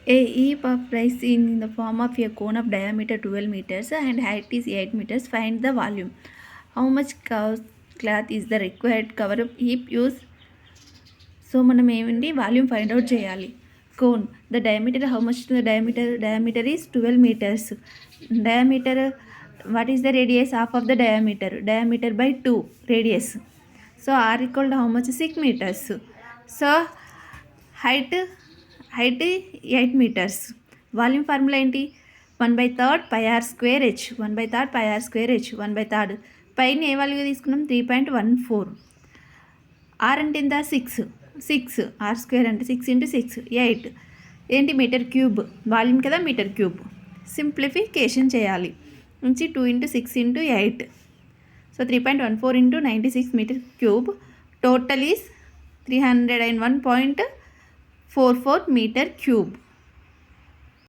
A heap of rice in the form of a cone of diameter 12 meters and height is 8 meters. Find the volume. How much cloth is the required cover heap use? So మనం ఏమండి volume find out చేయాలి. Cone the diameter, how much the diameter is 12 meters. Diameter, what is the radius? Half of the diameter by 2 radius. So r equal to how much? 6 meters. So height 8 meters. Volume formula ఏంటి? 1/3 pi r square h. 1/3 pi r square h. 1/3 పైన ఏ value తీసుకున్నాం? 3.14. r అంటే ఎంత? 6 r square అంటే 6 × 6 8 ఏంటి? Metre cube. Volume కదా, metre cube. Simplification చేయాలి. నుంచి 2 × 6 × 8. So 3.14 × 96 metre cube. Total is 301.44 metre cube.